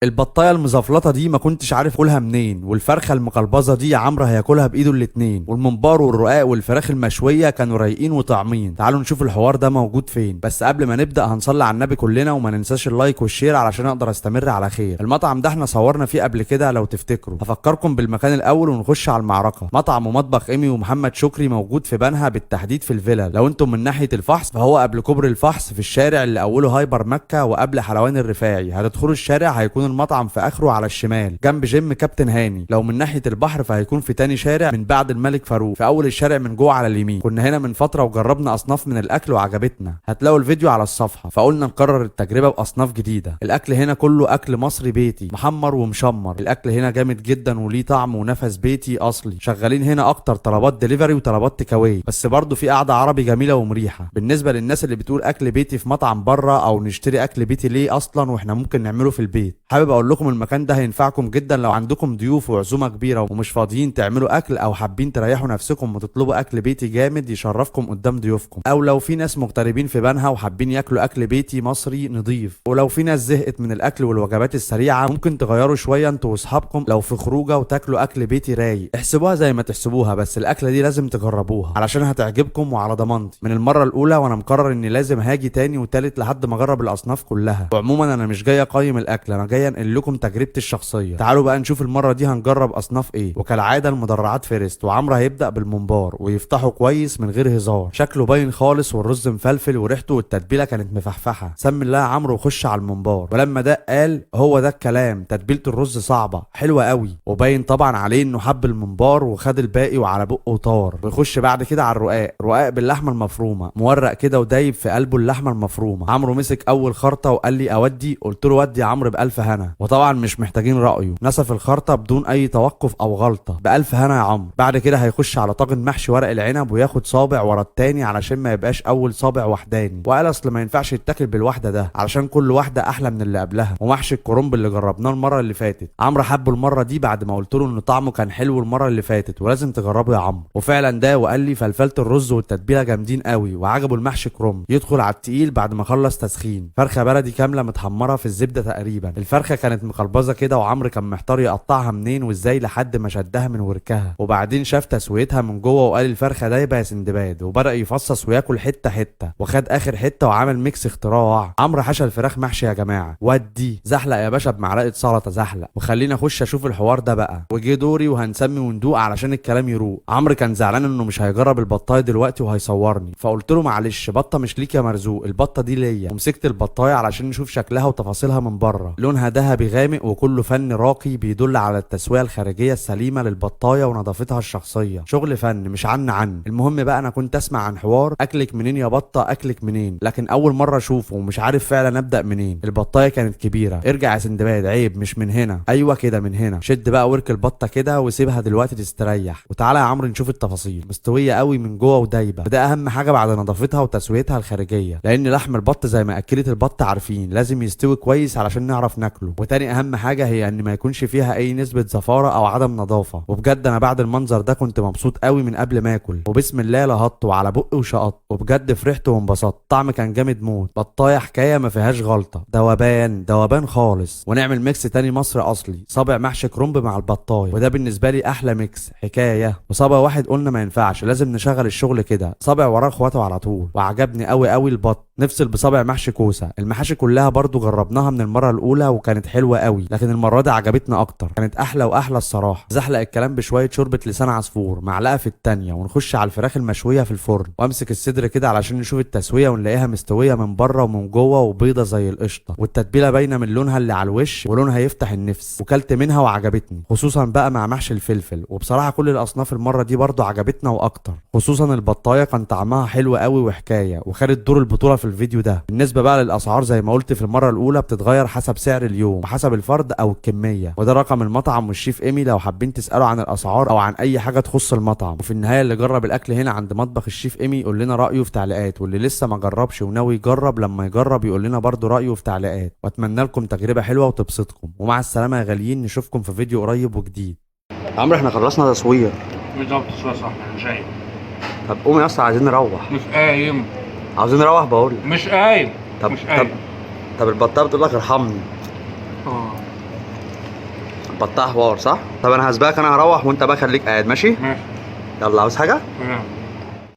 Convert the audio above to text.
البطايه المزفلطه دي ما كنتش عارف اكلها منين، والفرخه المقلبظه دي عمرو هياكلها بايده الاتنين، والممبار والرقاق والفراخ المشويه كانوا رايقين وطعمين. تعالوا نشوف الحوار ده موجود فين. بس قبل ما نبدا هنصلي على النبي كلنا، وما ننساش اللايك والشير علشان اقدر استمر على خير. المطعم ده احنا صورنا فيه قبل كده لو تفتكروا. هفكركم بالمكان الاول ونخش على المعركه. مطعم ومطبخ ايمي ومحمد شكري موجود في بنها، بالتحديد في الفيلا. لو انتم من ناحيه الفحص فهو قبل كوبري الفحص في الشارع اللي اوله هايبر مكه وقبل حلوان الرفاعي. هتدخلوا الشارع هيكون المطعم في اخره على الشمال جنب جيم كابتن هاني. لو من ناحيه البحر فهيكون في تاني شارع من بعد الملك فاروق، في اول الشارع من جوه على اليمين. كنا هنا من فتره وجربنا اصناف من الاكل وعجبتنا، هتلاقوا الفيديو على الصفحه. فقلنا نكرر التجربه باصناف جديده. الاكل هنا كله اكل مصري بيتي محمر ومشمر. الاكل هنا جامد جدا وليه طعم ونفس بيتي اصلي. شغالين هنا اكتر طلبات دليفري وطلبات تيكاواي، بس برضه في قعده عربي جميله ومريحه. بالنسبه للناس اللي بتقول اكل بيتي في مطعم بره او نشتري اكل بيتي ليه اصلا واحنا ممكن نعمله في البيت، حابب اقول لكم المكان ده هينفعكم جدا لو عندكم ضيوف وعزومه كبيره ومش فاضيين تعملوا اكل، او حابين تريحوا نفسكم وتطلبوا اكل بيتي جامد يشرفكم قدام ضيوفكم، او لو في ناس مغتربين في بنها وحابين ياكلوا اكل بيتي مصري نضيف، ولو في ناس زهقت من الاكل والوجبات السريعه ممكن تغيروا شويه انتوا واصحابكم لو في خروجه وتاكلوا اكل بيتي رايق. احسبوها زي ما تحسبوها، بس الاكله دي لازم تجربوها علشان هتعجبكم وعلى ضمانتي. من المره الاولى وانا مقرر اني لازم هاجي تاني وتالت لحد ما اجرب الاصناف كلها. وعموما انا مش جاي اقيم الاكل، انا جاي انقل لكم تجربتي الشخصيه. تعالوا بقى نشوف المره دي هنجرب اصناف ايه. وكالعاده المدرعات فيرست، وعمرو هيبدا بالممبار ويفتحه كويس من غير هزار. شكله باين خالص والرز مفلفل وريحته والتتبيله كانت مفحفحه. سمي الله يا عمرو وخش على الممبار. ولما ده قال هو ده الكلام، تتبيله الرز صعبه حلوه قوي، وباين طبعا عليه انه حب الممبار وخد الباقي وعلى بقه وطار. ويخش بعد كده على الرقاق. رقاق باللحمه المفرومه مورق كده ودايب في قلبه اللحمه المفرومه. عمرو مسك اول خرطه وقال لي اودي، قلت له ودي يا عمرو بالف هنا. وطبعا مش محتاجين رايه، نسف الخرطه بدون اي توقف او غلطه. بالف هنا يا عمرو. بعد كده هيخش على طاجن محشي ورق العنب وياخد صابع ورا التاني علشان ما يبقاش اول صابع وحداني. وقال اصل ما ينفعش يتاكل بالواحده ده علشان كل واحده احلى من اللي قبلها. ومحشي الكرنب اللي جربناه المره اللي فاتت، عمرو حبه المره دي بعد ما قلت له ان طعمه كان حلو المره اللي فاتت ولازم تجربه يا عمرو. وفعلا ده وقال لي فلفله الرز والتتبيله جامدين قوي، وعجبه المحشي كرنب. يدخل على التقيل بعد ما خلص تسخين. فرخه بلدي كامله متحمره في الزبده تقريبا. الفرخه كانت مقلبظه كده وعمرو كان محتار يقطعها منين وازاي لحد ما شدها من وركها. وبعدين شاف تسويتها من جوه وقال الفرخه دايبه يا سندباد، وبدا يفصص وياكل حته حته، وخد اخر حته وعمل ميكس اختراع. عمرو حشى الفراخ محشي يا جماعه. ودي زحلق يا باشا بمعلقه سلطه زحلق. وخلينا اخش اشوف الحوار ده بقى. وجي دوري وهنسمي وندوق علشان الكلام يروق. عمرو كان زعلان انه مش هيجرب البطايه دلوقتي وهيصورني، فقلت له معلش بطه مش ليك يا مرزوق، البطه دي ليا. ومسكت البطايه علشان نشوف شكلها وتفاصيلها من بره. لونها ذهبي غامق وكله فن راقي بيدل على التسويه الخارجيه السليمه للبطايه ونظافتها الشخصيه. شغل فن مش عن المهم بقى انا كنت اسمع عن حوار اكلك منين يا بطه اكلك منين، لكن اول مره اشوفه ومش عارف فعلا ابدا منين. البطايه كانت كبيره. ارجع يا سندباد عيب مش من هنا. ايوه كده من هنا. شد بقى ورك البطه كده وسيبها دلوقتي تستريح. وتعالى يا عمرو نشوف التفاصيل. مستويه قوي من جوه ودايبه، وده اهم حاجه بعد نظافتها وتسويتها الخارجيه، لان لحم البط زي ما اكلت البط عارفين لازم يستوي كويس علشان نعرف ناكله. وتاني اهم حاجه هي ان ما يكونش فيها اي نسبه زفاره او عدم نظافه. وبجد انا بعد المنظر ده كنت مبسوط قوي من قبل ما اكل، وبسم الله لهطت وعلى بقي وشقط، وبجد فرحت وانبسطت. الطعم كان جامد موت. بطايه حكايه ما فيهاش غلطه، دوبان خالص. ونعمل ميكس تاني مصري اصلي، صابع محشي كرنب مع البطايه، وده بالنسبه لي احلى ميكس حكايه. وصابع واحد قلنا ما ينفعش، لازم نشغل الشغل كده، صابع وراه اخواته على طول. وعجبني قوي البط. نفصل بصابع محشي كوسه. المحاشي كلها برضو جربناها من المره الاولى وكانت حلوه قوي، لكن المره دي عجبتنا اكتر، كانت احلى واحلى الصراحه. زحلق الكلام بشويه شوربه لسان عصفور معلقه في التانيه، ونخش على الفراخ المشويه في الفرن. وامسك الصدر كده علشان نشوف التسويه ونلاقيها مستويه من بره ومن جوه وبيضه زي القشطه، والتتبيله باينه من لونها اللي على الوش، ولونها يفتح النفس. وكلت منها وعجبتني، خصوصا بقى مع محشي الفلفل. وبصراحه كل الاصناف المره دي برضو عجبتنا واكتر، خصوصا البطايه كان طعمها حلو قوي وحكايه، وخدت دور البطوله في الفيديو ده. بالنسبه بقى للاسعار زي ما قلت في المره الاولى بتتغير حسب سعر اليوم وحسب الفرد او الكميه، وده رقم المطعم والشيف ايمي لو حابين تسالوا عن الاسعار او عن اي حاجه تخص المطعم. وفي النهايه اللي جرب الاكل هنا عند مطبخ الشيف ايمي يقول لنا رايه في تعليقات، واللي لسه ما جربش وناوي يجرب لما يجرب يقول لنا برده رايه في تعليقات. واتمنى لكم تجربه حلوه وتبسطكم، ومع السلامه يا غاليين، نشوفكم في فيديو قريب وجديد. عمرو احنا خلصنا تصوير. بالظبط تصوير صح. انا مش قايم. طب قوم يا اسطى عايزين نروح. مش قايم. عاوزين نروح بقول. مش قايم. طب مش قايم. طب البطايه بتقول لك ارحمني. بطها حوار صح؟ طب انا هسبقك، انا هروح وانت بقى خليك قاعد ماشي؟ ماشي. يلا عاوز حاجه؟ تمام.